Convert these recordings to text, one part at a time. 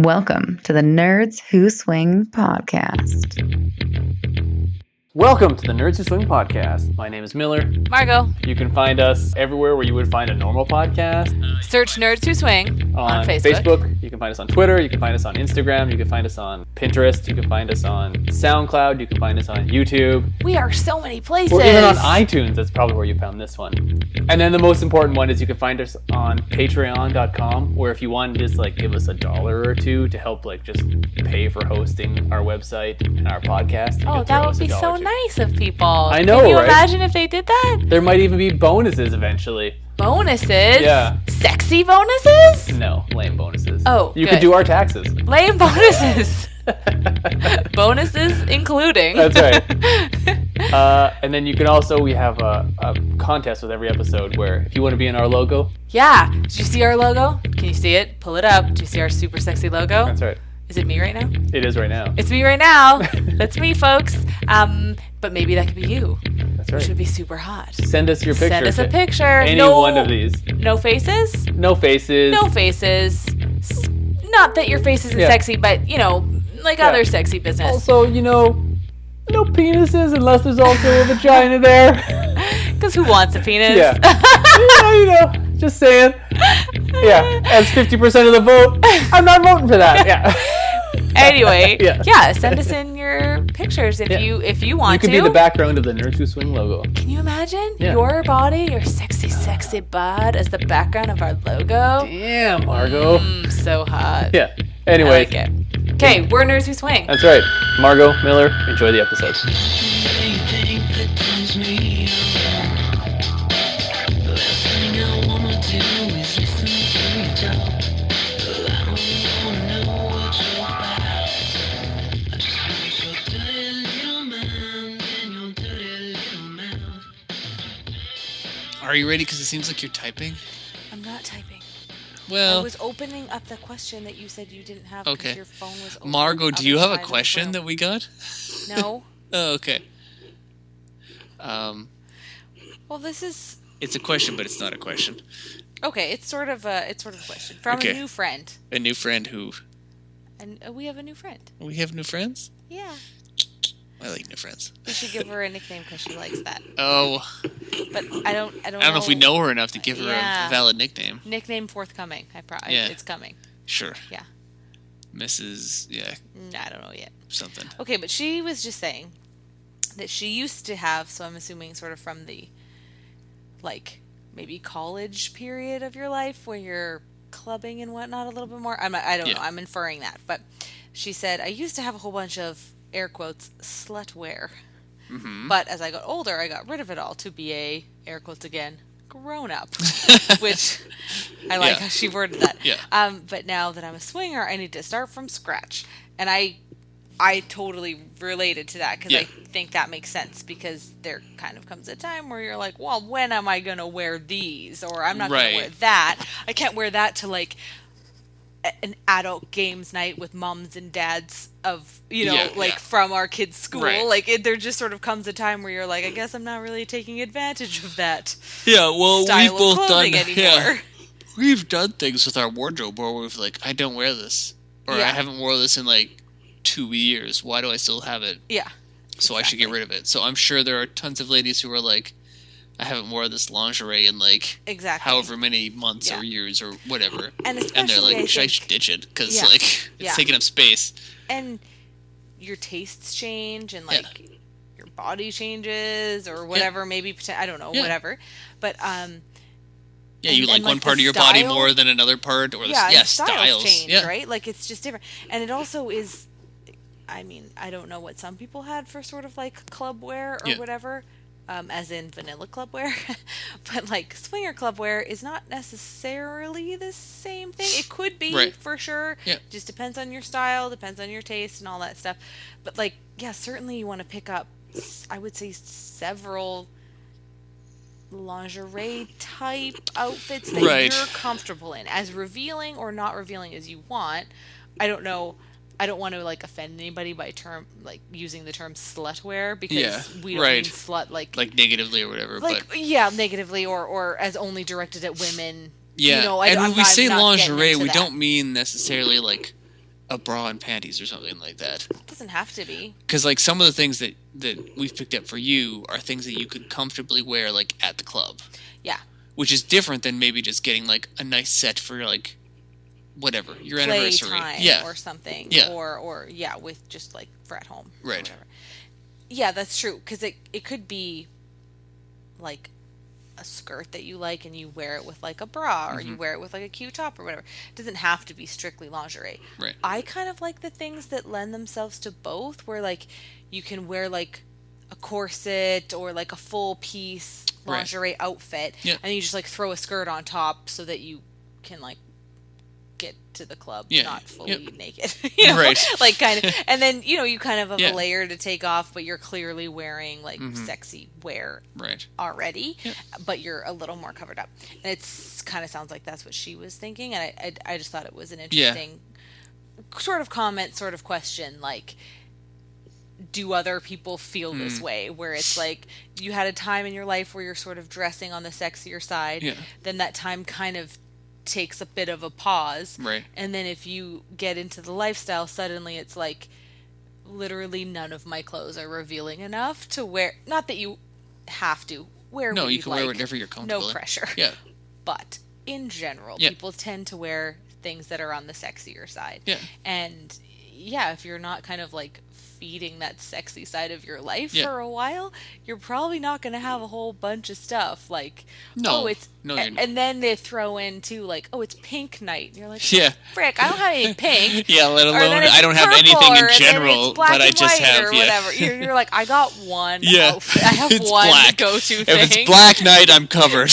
Welcome to the Nerds Who Swing podcast. Welcome to the Nerds Who Swing podcast. My name is Miller. Margot. You can find us everywhere where you would find a normal podcast. Search Nerds Who Swing on Facebook. You can find us on Twitter. You can find us on Instagram. You can find us on Pinterest. You can find us on SoundCloud. You can find us on YouTube. We are so many places. Or even on iTunes. That's probably where you found this one. And then the most important one is you can find us on patreon.com, where if you want to just give us $1 or $2 to help just pay for hosting our website and our podcast. Oh, that would be so nice of people. I know, Can you right? imagine if they did that? There might even be bonuses eventually. Bonuses? Yeah. Sexy bonuses? No, lame bonuses. Oh, you could do our taxes. Lame bonuses. Bonuses including. That's right. And then you can also, we have a contest with every episode where if you want to be in our logo. Yeah. Did you see our logo? Can you see it? Pull it up. Do you see our super sexy logo? That's right. Is it me right now? It is right now. It's me right now. That's me, folks. But maybe that could be you. That's right. Which would be super hot. Send us your picture. Send us a picture. Any one of these. No faces? No faces. No faces. Not that your face isn't sexy, but, other sexy business. Also, no penises unless there's also a vagina there. Because who wants a penis? Yeah. Just saying. Yeah, as 50% of the vote, I'm not voting for that. Yeah. Anyway, send us in your pictures if you want to. You could be the background of the Nerds Who Swing logo. Can you imagine your body, your sexy bod as the background of our logo? Damn, Margot. So hot. Yeah. Anyway. I like it. Okay, we're Nerds Who Swing. That's right. Margot, Miller, enjoy the episode. Are you ready? Because it seems like you're typing. I'm not typing. Well, I was opening up the question that you said you didn't have because your phone was open. Margot, do you have a question that we got? No. Oh, okay. Well, this is... It's a question, but it's not a question. Okay, it's sort of a question from a new friend. A new friend who... And we have a new friend. We have new friends? Yeah. I like new friends. We should give her a nickname because she likes that. Oh. But I don't know if we know her enough to give her a valid nickname. Nickname forthcoming. It's coming. Sure. Yeah. Mrs. Yeah. I don't know yet. Something. Okay, but she was just saying that she used to have, so I'm assuming sort of from the, maybe college period of your life where you're clubbing and whatnot a little bit more. I don't know. I'm inferring that. But she said, I used to have a whole bunch of, air quotes, slutwear. Mm-hmm. But as I got older, I got rid of it all to be a, air quotes again, grown up. Which I like how she worded that. Yeah. But now that I'm a swinger, I need to start from scratch. And I totally related to that because I think that makes sense because there kind of comes a time where you're like, well, when am I going to wear these? Or I'm not going to wear that. I can't wear that to an adult games night with moms and dads of, from our kids' school. Right. There just sort of comes a time where you're like, I guess I'm not really taking advantage of that. Yeah, well, style we've both of done anymore. Yeah, we've done things with our wardrobe where we've I don't wear this, or I haven't worn this in 2 years. Why do I still have it? Yeah. So I should get rid of it. So I'm sure there are tons of ladies who are I haven't worn this lingerie in however many months or years or whatever. And they're I should ditch it because it's taking up space. And your tastes change and your body changes or whatever. Maybe I don't know, whatever. But you like one part of your body more than another part, or styles change, right? It's just different. And it also is. I mean, I don't know what some people had for sort of club wear or whatever. As in vanilla club wear, but swinger club wear is not necessarily the same thing. It could be for sure. Yeah. Just depends on your style, depends on your taste and all that stuff. But certainly you want to pick up, I would say, several lingerie type outfits that you're comfortable in, as revealing or not revealing as you want. I don't know. I don't want to offend anybody by using the term slutwear because we don't mean slut negatively or whatever. Negatively or as only directed at women. Yeah, and when we say lingerie, we don't mean necessarily a bra and panties or something like that. It doesn't have to be. Because, like, some of the things that we've picked up for you are things that you could comfortably wear, like, at the club. Yeah. Which is different than maybe just getting, like, a nice set for, like, whatever, your anniversary. Playtime yeah. or something. Yeah. Or with just, like, for at home. Right. Or whatever. Yeah, that's true. Because it could be, like, a skirt that you like and you wear it with like a bra or you wear it with like a cute top or whatever. It doesn't have to be strictly lingerie. Right. I kind of like the things that lend themselves to both, where like you can wear like a corset or like a full piece lingerie outfit and you just like throw a skirt on top so that you can like get to the club not fully naked, you know, like kind of, and then you know you kind of have a layer to take off, but you're clearly wearing like sexy wear already, but you're a little more covered up, and it's kind of sounds like that's what she was thinking, and I just thought it was an interesting sort of comment, sort of question, like, do other people feel this way, where it's like you had a time in your life where you're sort of dressing on the sexier side, then that time kind of takes a bit of a pause, and then if you get into the lifestyle, suddenly it's like literally none of my clothes are revealing enough to wear. Not that you have to wear what you can wear whatever you're comfortable in. Pressure, but in general people tend to wear things that are on the sexier side, and if you're not kind of like feeding that sexy side of your life for a while, you're probably not going to have a whole bunch of stuff like and then they throw in too like, oh, it's pink night, and you're like, frick, I don't have any pink. Let alone I don't have anything in general, but I just have whatever. You're like, I got one outfit. I have one black. Go-to thing. If it's black night, I'm covered.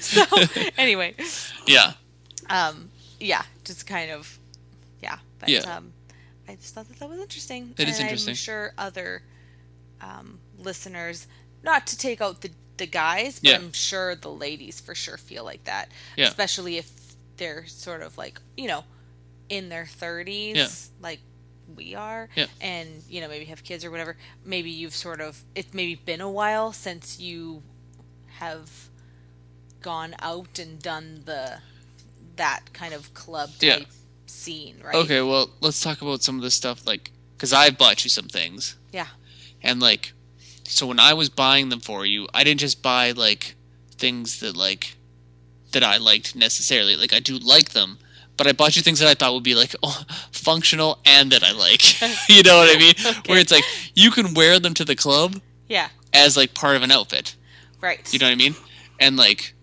So anyway, just kind of but I just thought that was interesting. It is interesting. I'm sure other listeners, not to take out the guys, but I'm sure the ladies for sure feel like that. Especially if they're sort of like, you know, in their 30s, like we are, and, you know, maybe have kids or whatever. Maybe you've it's maybe been a while since you have gone out and done that kind of club type scene, right? Okay, well, let's talk about some of this stuff, like, because I've bought you some things. Yeah. And, like, so when I was buying them for you, I didn't just buy, like, things that, like, that I liked necessarily. Like, I do like them, but I bought you things that I thought would be, like, functional and that I like. You know what I mean? Okay. Where it's, like, you can wear them to the club as, like, part of an outfit. Right. You know what I mean? And, like,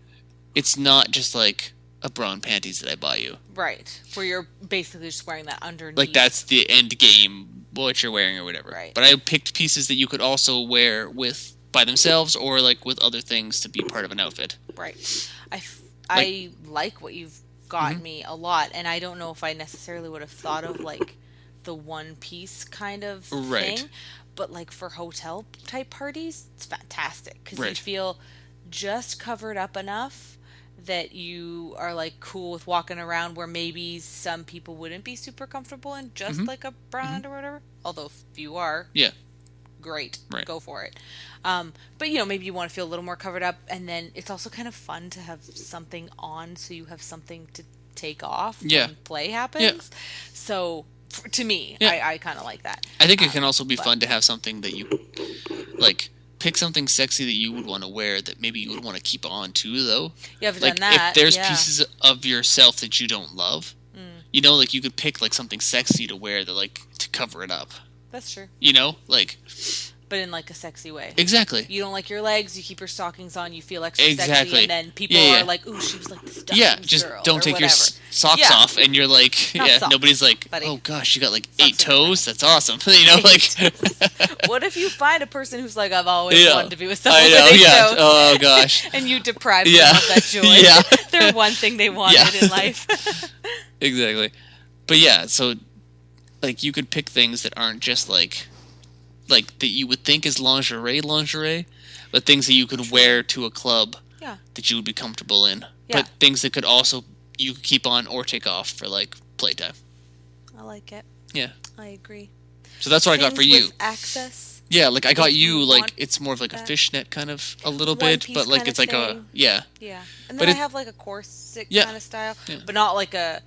it's not just, like, a bra and panties that I buy you. Right. Where you're basically just wearing that underneath. Like, that's the end game, what you're wearing or whatever. Right. But I picked pieces that you could also wear with by themselves or, like, with other things to be part of an outfit. Right. I like what you've gotten me a lot, and I don't know if I necessarily would have thought of, like, the one-piece kind of thing. But, like, for hotel-type parties, it's fantastic. Because you feel just covered up enough that you are like cool with walking around where maybe some people wouldn't be super comfortable in just like a bra or whatever. Although if you are, great, go for it. But you know, maybe you want to feel a little more covered up, and then it's also kind of fun to have something on so you have something to take off when play happens. So to me, I kind of like that. I think it can also be fun to have something that you like. Pick something sexy that you would want to wear that maybe you would want to keep on too, though. Yeah, I've done that. If there's pieces of yourself that you don't love, you know, like you could pick like something sexy to wear that like to cover it up. That's true. You know, like. But in like a sexy way. Exactly. You don't like your legs, you keep your stockings on, you feel extra sexy, and then people are like, ooh, she was like the stockings just girl, don't take your socks off, and you're like, socks, nobody's like, buddy. Oh gosh, you got like 8 toes, that's awesome. You know, like. What if you find a person who's like, I've always wanted to be with someone with 8 toes? Oh gosh. And you deprive them of that joy. They're one thing they wanted in life. Exactly. But so, like, you could pick things that aren't just like that you would think is lingerie, but things that you could wear to a club that you would be comfortable in. But things that could also you could keep on or take off for like playtime. I like it. Yeah. I agree. So that's what I got for you. With access. Yeah, like I got you like it's more of like a fishnet kind of a little bit, but like it's like thing. Yeah. And then I have like a corset kind of style, but not like a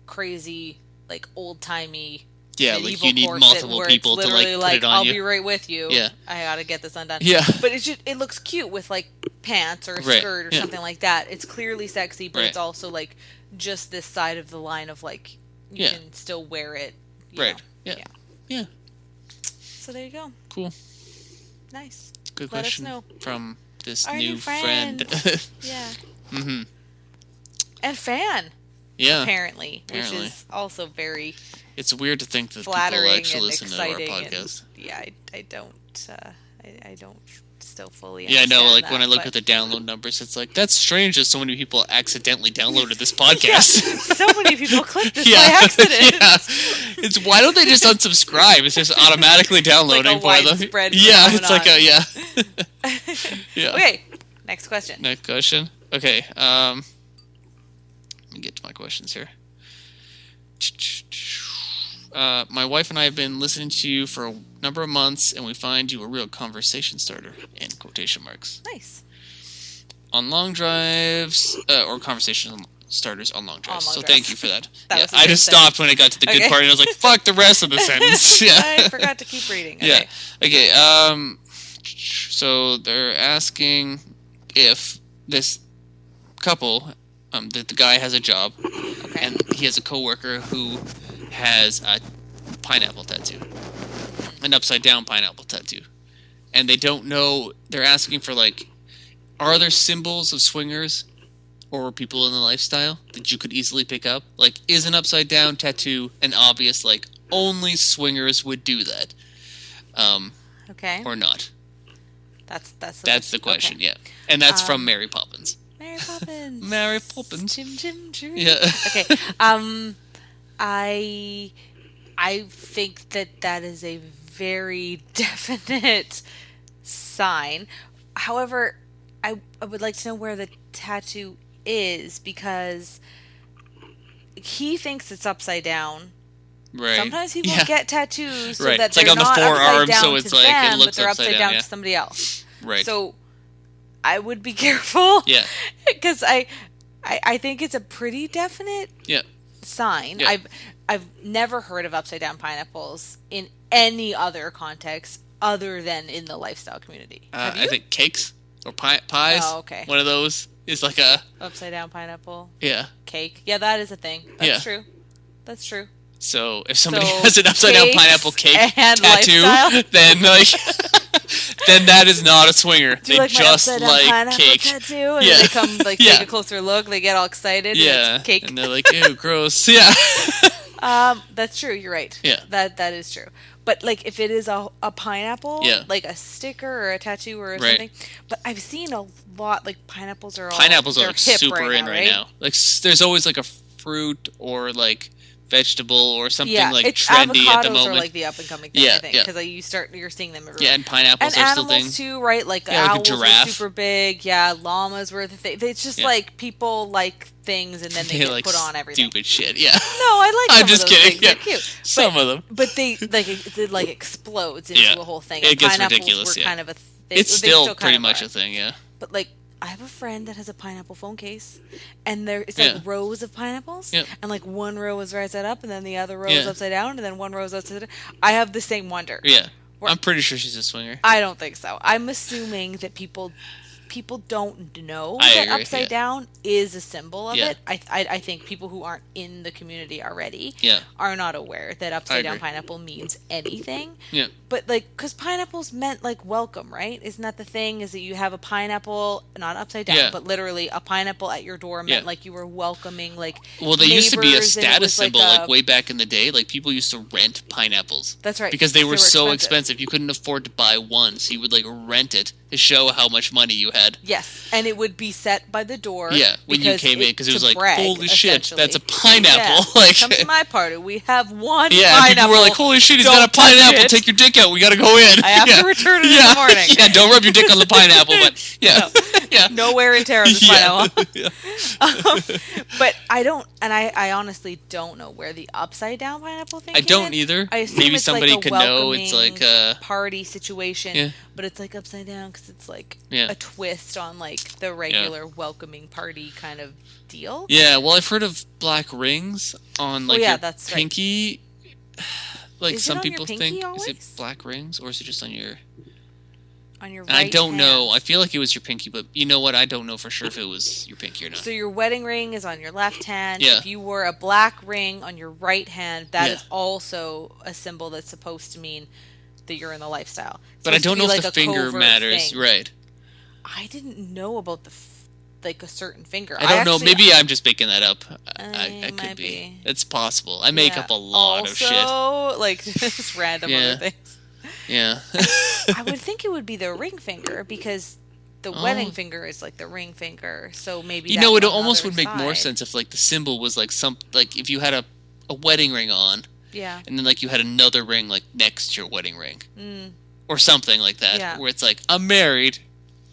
crazy like old-timey Yeah, like you need multiple people to like put it on I'll you. be right with you. Yeah. I gotta get this undone. Yeah. But it looks cute with like pants or a skirt or something like that. It's clearly sexy, but it's also like just this side of the line of like you can still wear it. You know. Yeah. So there you go. Cool. Nice. Good Let question us know. from this Our new friend. Yeah. Mm-hmm. And fan. Yeah. Apparently, which is also very. It's weird to think that people actually listen to our podcast. I don't. I don't still fully. Yeah, I know. Like that, when I look at the download numbers, it's like that's strange that so many people accidentally downloaded this podcast. So many people clicked this by accident. Yeah. It's why don't they just unsubscribe? It's just automatically downloading it's like for them. Yeah, it's like a yeah. Okay, next question. Next question. Okay. Let me get to my questions here. My wife and I have been listening to you for a number of months, and we find you a real conversation starter, in quotation marks. Nice. On long drives, or conversation starters on long drives. Thank you for that. I just stopped when it got to the good part, and I was like, fuck the rest of the sentence. Yeah. I forgot to keep reading. Okay. Yeah. Okay, so they're asking if this couple, the guy has a job, and he has a coworker who has a pineapple tattoo, an upside down pineapple tattoo, and they don't know. They're asking for like, are there symbols of swingers or people in the lifestyle that you could easily pick up? Like, is an upside down tattoo an obvious like only swingers would do that, or not? That's the question. Okay. Yeah, and that's from Mary Poppins. Mary Poppins. Mary Poppins. Jim. Yeah. Okay. I think that is a very definite sign. However, I would like to know where the tattoo is, because he thinks it's upside down. Right. Sometimes people get tattoos so that it's they're like on not the forearm, upside down so it's to like them, it looks but they're upside down to somebody else. Right. So I would be careful. Yeah. Because I think it's a pretty definite sign. Yeah. I've never heard of upside down pineapples in any other context other than in the lifestyle community. Have you? I think cakes or pies. Oh, okay. One of those is like a upside down pineapple. Yeah. Cake. Yeah, that is a thing. That's true. That's true. So if somebody has an upside down pineapple cake tattoo, then like then that is not a swinger. Do they just like cake. Tattoo, and they come like take a closer look. They get all excited. Yeah, and it's cake. And they're like, ew, gross. Yeah. That's true. You're right. Yeah. That is true. But like if it is a pineapple, like a sticker or a tattoo or something. But I've seen a lot like pineapples are like super in right now. Like there's always like a fruit or like vegetable or something like trendy at the moment. Are like the up and coming thing, I think, because you're seeing them everywhere. Yeah, and pineapples and are still animals things too, right? Like like owls a giraffe. were super big. Yeah, llamas were the thing. It's just like people like things and then they get like put on everything. Stupid shit. Yeah. No, I like. I'm just kidding. Things. They're cute. Some of them. But it like explodes into a whole thing. It and gets pineapples ridiculous. Were kind of a it's still pretty much a thing. Yeah. But like. I have a friend that has a pineapple phone case, and it's like rows of pineapples, and like one row is right side up, and then the other row is upside down, and then one row is upside down. I have the same wonder. Yeah, I'm pretty sure she's a swinger. I don't think so. I'm assuming that people don't know that upside down is a symbol of it. I think people who aren't in the community already are not aware that upside down pineapple means anything. Yeah. But like, because pineapples meant like welcome, right? Isn't that the thing? Is that you have a pineapple, not upside down, but literally a pineapple at your door meant like you were welcoming like. Well, they used to be a status symbol like way back in the day. Like people used to rent pineapples. That's right. Because they were so expensive. You couldn't afford to buy one, so you would like rent it to show how much money you had. Yes, and it would be set by the door. Yeah, when you came in, because it was like, holy shit, that's a pineapple. Like, come to my party. We have one pineapple. Yeah, people were like, holy shit, he's got a pineapple. Take your dick out. We got to go in. I have to return it in the morning. Yeah, don't rub your dick on the pineapple, but no wear and tear on this pineapple. But I don't, and I honestly don't know where the upside down pineapple thing. I don't either. Maybe somebody could know. It's like a party situation, but it's like upside down because it's like a twist. twist on like the regular welcoming party kind of deal. Yeah, well, I've heard of black rings on like your that's pinky. Right. Like is some people think, always? is it black rings or is it just on your? On your right I don't hand. know. I feel like it was your pinky, but you know what? I don't know for sure if it was your pinky or not. So your wedding ring is on your left hand. Yeah. If you wore a black ring on your right hand, that is also a symbol that's supposed to mean that you're in the lifestyle. But I don't know if the finger matters. Thing. Right. I didn't know about like a certain finger. I don't know. Maybe I'm just making that up. I could be. It's possible. I make up a lot of shit. Like just random other things. Yeah. I would think it would be the ring finger because the wedding finger is like the ring finger. So maybe it almost would make more sense if like the symbol was like like if you had a wedding ring on. Yeah. And then like you had another ring like next to your wedding ring. Or something like that. Yeah. Where it's like I'm married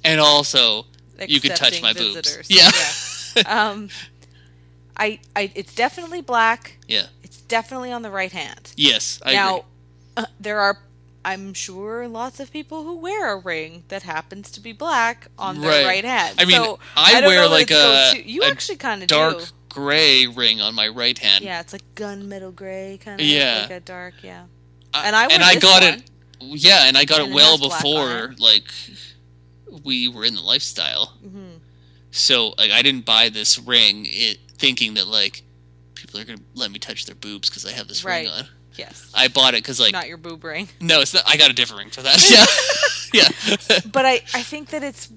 and also you can touch my visitors. boobs. Yeah. It's definitely black. Yeah. It's definitely on the right hand. Yes, I agree. There are, I'm sure, lots of people who wear a ring that happens to be black on their right hand. I mean, so, I wear like you actually kind of dark gray ring on my right hand. Yeah, it's like gunmetal gray kind of. Yeah. Like a dark, yeah. And I got it. Yeah, and I got it well before like we were in the lifestyle. Mm-hmm. So like I didn't buy this ring thinking that like people are gonna let me touch their boobs because I have this ring on. Yes. I bought it because like not your boob ring. No, it's not. I got a different ring for that. Yeah. Yeah. But I think that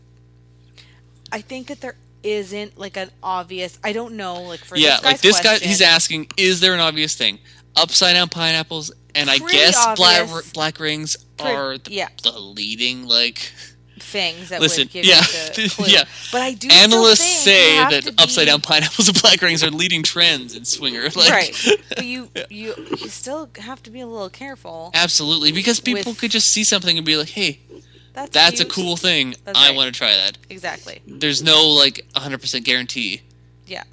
there isn't like an obvious. I don't know. Like for this guy, he's asking, is there an obvious thing? Upside down pineapples, and I guess black rings are the leading like things that would give you the clue. Yeah. But I do. Analysts say that upside down pineapples and black rings are leading trends in swinger. Like, right. But you still have to be a little careful. Absolutely, because people could just see something and be like, "Hey, that's a cool thing. I want to try that." Exactly. There's no like 100% guarantee. Yeah.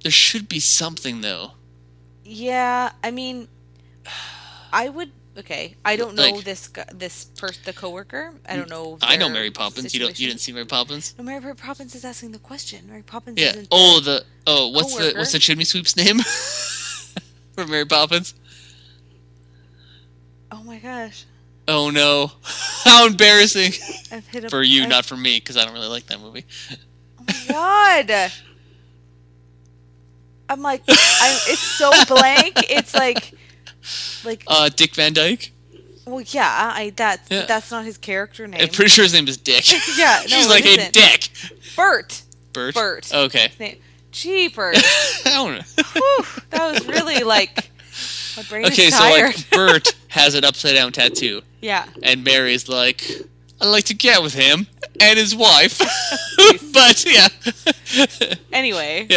There should be something though. Yeah, I mean, I would. Okay, I don't know the coworker. I don't know. I know Mary Poppins. You didn't see Mary Poppins? No, Mary Poppins is asking the question. Mary Poppins. Yeah. Isn't What's the chimney sweep's name for Mary Poppins? Oh my gosh. Oh no! How embarrassing for you, not for me, because I don't really like that movie. Oh my god! I'm like, it's so blank. It's like Dick Van Dyke. Well, yeah, that's not his character name. I'm pretty sure his name is Dick. Yeah, no, she's like, "Hey, Dick." Bert. Okay. Jeepers. I don't know. Whew, that was really like my brain is tired. So like Bert has an upside down tattoo. Yeah. And Mary's like, "I'd like to get with him and his wife." But yeah. Anyway.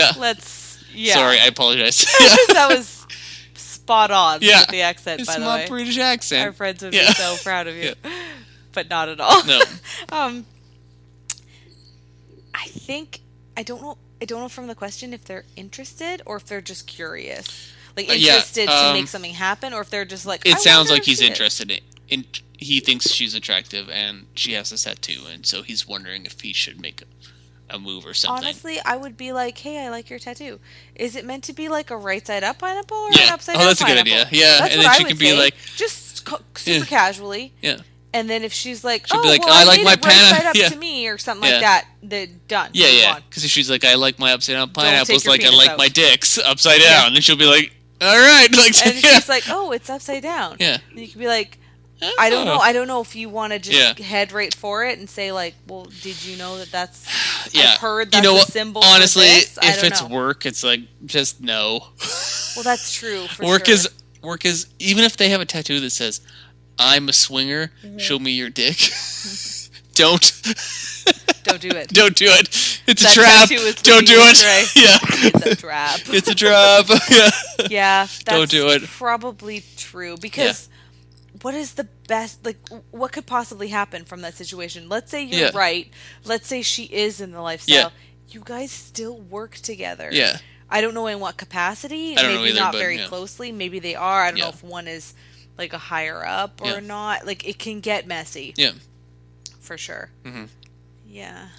Yeah. Sorry, I apologize. That was spot on with the accent, by the way. It's my British accent. Our friends would be so proud of you. Yeah. But not at all. No. I don't know from the question if they're interested or if they're just curious. Like interested to make something happen, or if they're just like, it sounds like he's interested in he thinks she's attractive and she has a tattoo, and so he's wondering if he should make a move or something. Honestly, I would be like, "Hey, I like your tattoo. Is it meant to be like a right side up pineapple or an upside down pineapple?" Oh, that's a good idea. Yeah, that's and then she can be like, just super casually. Yeah. And then if she's like, "Oh, well, I like my right side up to me," or something like that, then done. Yeah. Because if she's like, "I like my upside down pineapples like I like my dicks upside down," then she'll be like, "All right." Like, and she's like, "Oh, it's upside down." Yeah. And you can be like, I don't know if you want to just head right for it and say like, well, did you know that's? I've heard that's a symbol. Honestly, for this. if it's work, it's like just no. Well, that's true. Work is even if they have a tattoo that says, "I'm a swinger. Show me your dick." Don't do it. Don't do it. It's a trap. Don't do it. Yeah. It's a trap. It's a trap. Yeah. Yeah. Don't do it. Probably true because. What is the best, like, what could possibly happen from that situation? Let's say you're right. Let's say she is in the lifestyle. Yeah. You guys still work together. Yeah. I don't know in what capacity. I don't know maybe either, not very closely. Maybe they are. I don't know if one is, like, a higher up or not. Like, it can get messy. Yeah. For sure. Mm-hmm. Yeah.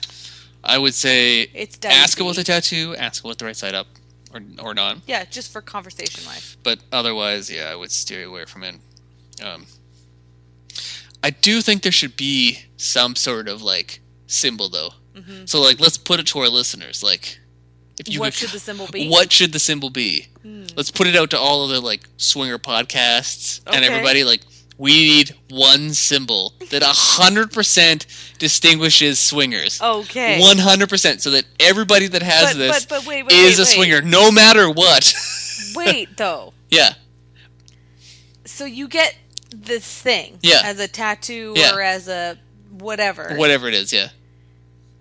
I would say it's dicey. Ask about the tattoo, ask about the right side up or not. Yeah, just for conversation wise. But otherwise, yeah, I would steer away from it. I do think there should be some sort of like symbol though. Mm-hmm. So like let's put it to our listeners. Like what should the symbol be? What should the symbol be? Let's put it out to all of the like swinger podcasts and everybody. Like we need one symbol that 100% distinguishes swingers. Okay. 100%, so that everybody that has this wait, is a swinger, no matter what. Wait, though. Yeah. So you get this thing as a tattoo or as a whatever. Whatever it is, yeah.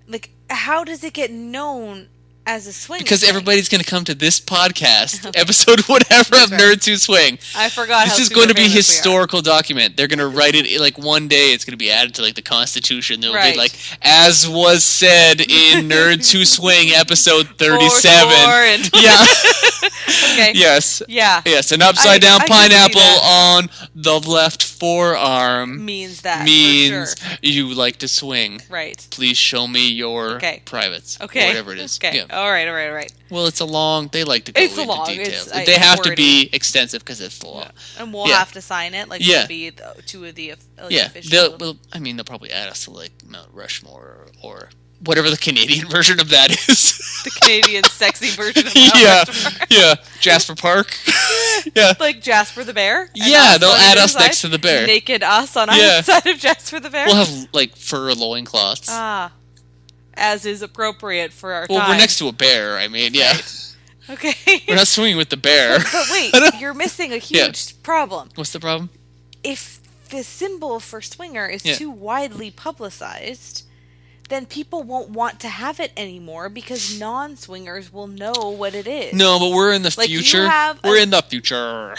Like, how does it get known as a swinger? Because everybody's going to come to this podcast, episode whatever of Nerds Who Swing. I forgot. This is going to be a historical document. They're going to write it like one day. It's going to be added to like the Constitution. There'll be like, as was said in Nerds Who Swing, episode 37. Yeah. Okay. Yes. Yeah. Yes. An upside down pineapple on the left forearm means that. Means for sure. You like to swing. Right. Please show me your privates. Okay. Or whatever it is. Okay. Yeah. All right. Well, it's a long. They like to go into details. They have to be extensive because it's the law. Yeah. And we'll have to sign it. Like we'll be two of the official. They'll probably add us to like Mount Rushmore or whatever the Canadian version of that is. The Canadian sexy version of Mount Rushmore. Yeah. Jasper Park. Yeah. Like Jasper the Bear. Yeah, they'll add us next to the bear. Naked us on either side of Jasper the Bear. We'll have like fur loincloths. As is appropriate for our time. Well, we're next to a bear. I mean, Right. Okay. We're not swinging with the bear. But wait, you're missing a huge problem. What's the problem? If the symbol for swinger is too widely publicized, then people won't want to have it anymore because non-swingers will know what it is. No, but we're in the future. We're in the future.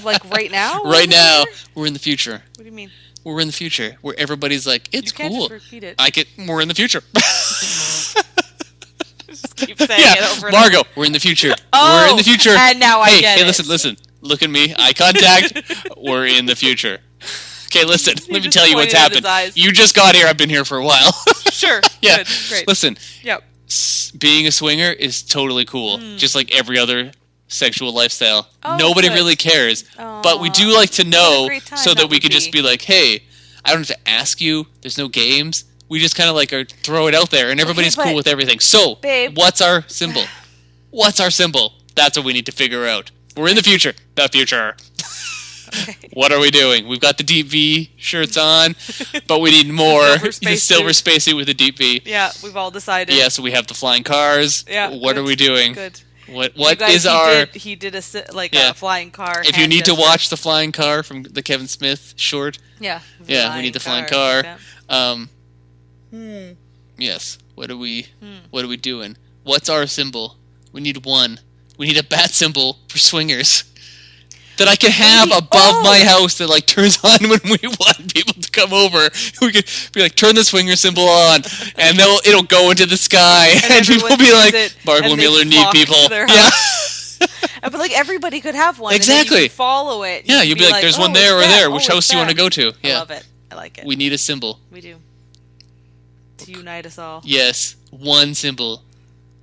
Like right now? Right now, we're in the future. What do you mean? We're in the future where everybody's like, it's cool. You can't just repeat it. We're in the future. Just keep saying it over and Margo, over. We're in the future. Oh, we're in the future. And now I get it. Hey, listen. Look at me. Eye contact. We're in the future. Okay, listen. Let me tell you what's happened. You just got here. I've been here for a while. Sure. Yeah. Good. Great. Listen. Yep. Being a swinger is totally cool. Just like every other sexual lifestyle. Oh, Nobody really cares. But we do like to know so that we could just be like, hey, I don't have to ask you. There's no games. We just kind of like throw it out there, and everybody's cool with everything. So, what's our symbol? What's our symbol? That's what we need to figure out. We're in the future. The future. Okay. What are we doing? We've got the deep V shirts on, but we need more. Silver spacesuit with a deep V. Yeah, we've all decided. Yeah, so we have the flying cars. Yeah. What are we doing? Good. What is our? He did a flying car. If you need to watch the flying car from the Kevin Smith short. Yeah. Yeah, we need the flying car. Yes. What are we doing? What's our symbol? We need one. We need a bat symbol for swingers that I can have above my house that like turns on when we want people to come over. We could be like, turn the swinger symbol on, and it'll go into the sky, and people will be like, Margo Miller need people. Yeah. But like everybody could have one. Exactly. And then you follow it. Yeah, you'll be like, there's one there or there. Which house do you want to go to? Yeah. I love it. I like it. We need a symbol. We do. To unite us all. Yes, one symbol.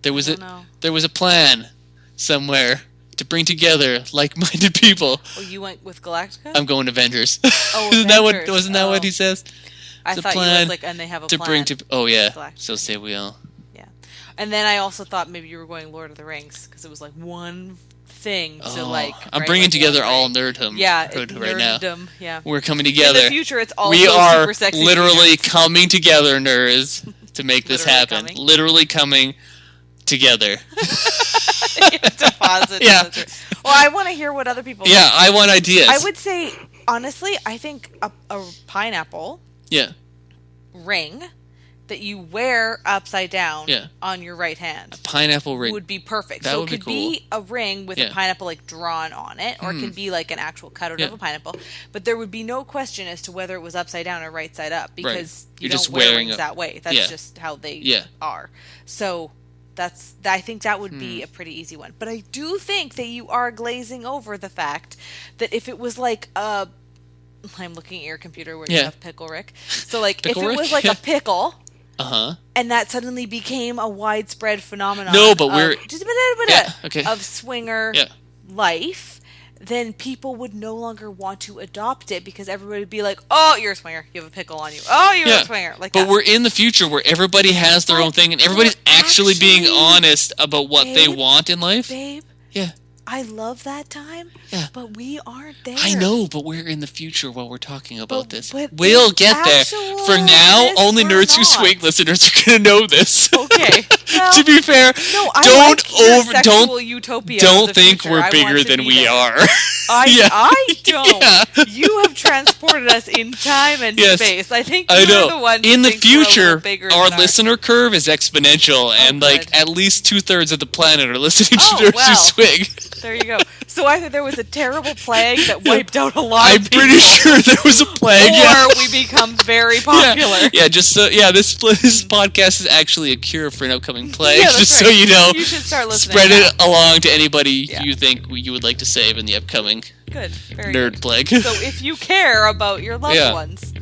There was a plan somewhere to bring together like-minded people. Oh, you went with Galactica? I'm going Avengers. Oh, Wasn't that what he says? I thought you were like, and they have a plan. Bring to. Oh yeah. Galactica. So say we all. Yeah, and then I also thought maybe you were going Lord of the Rings because it was like one thing to like. I'm bringing together all nerdom. Yeah, right now. Yeah, we're coming together. In the future, it's all we are super sexy literally coming together, nerds, to make this happen. Literally coming together. Deposit. Yeah. Well, I want to hear what other people. Yeah, I want ideas. I would say honestly, I think a pineapple. Yeah. Ring that you wear upside down on your right hand. A pineapple ring would be perfect. That would it could be a ring with a pineapple like drawn on it, or it can be like an actual cutout of a pineapple. But there would be no question as to whether it was upside down or right side up because you don't wear rings that way. That's just how they are. So I think that would be a pretty easy one. But I do think that you are glazing over the fact that if it was like I'm looking at your computer where you have Pickle Rick. So like if it was like a pickle and that suddenly became a widespread phenomenon. No, but we're of swinger life. Then people would no longer want to adopt it because everybody would be like, "Oh, you're a swinger. You have a pickle on you. Oh, you're a swinger." Like, but we're in the future where everybody has their own thing and everybody's actually being honest about what they want in life. Babe. Yeah. I love that time, but we aren't there. I know, but we're in the future while we're talking about this. We'll get there. For now, only Nerds Who Swing listeners are going to know this. Okay. Well, to be fair, don't think we're bigger than we are. I don't. Yeah. You have transported us in time and space. I think you're the one. In the future, our listener curve is exponential, and at least 2/3 of the planet are listening to Nerds Who Swing. There you go. So either there was a terrible plague that wiped out a lot of people. I'm pretty sure there was a plague. Or we become very popular. This podcast is actually a cure for an upcoming plague. So you know. You should start listening. Spread it along to anybody you think you would like to save in the upcoming nerd plague. So if you care about your loved ones,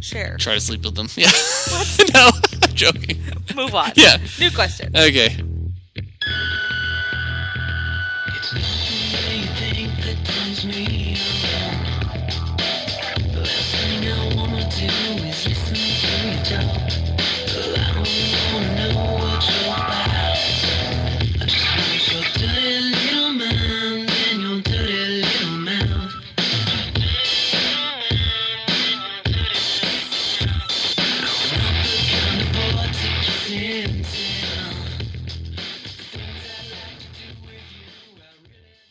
share. Try to sleep with them. Yeah. What? No, I'm joking. Move on. Yeah. New question. Okay.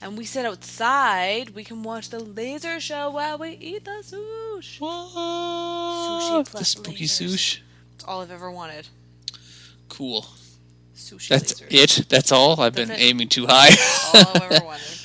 And we sit outside, we can watch the laser show while we eat the sushi. Sushi plus the spooky sushi. That's all I've ever wanted. Cool. Sushi That's lasers. it? That's all? I've been aiming too high. All I've ever wanted.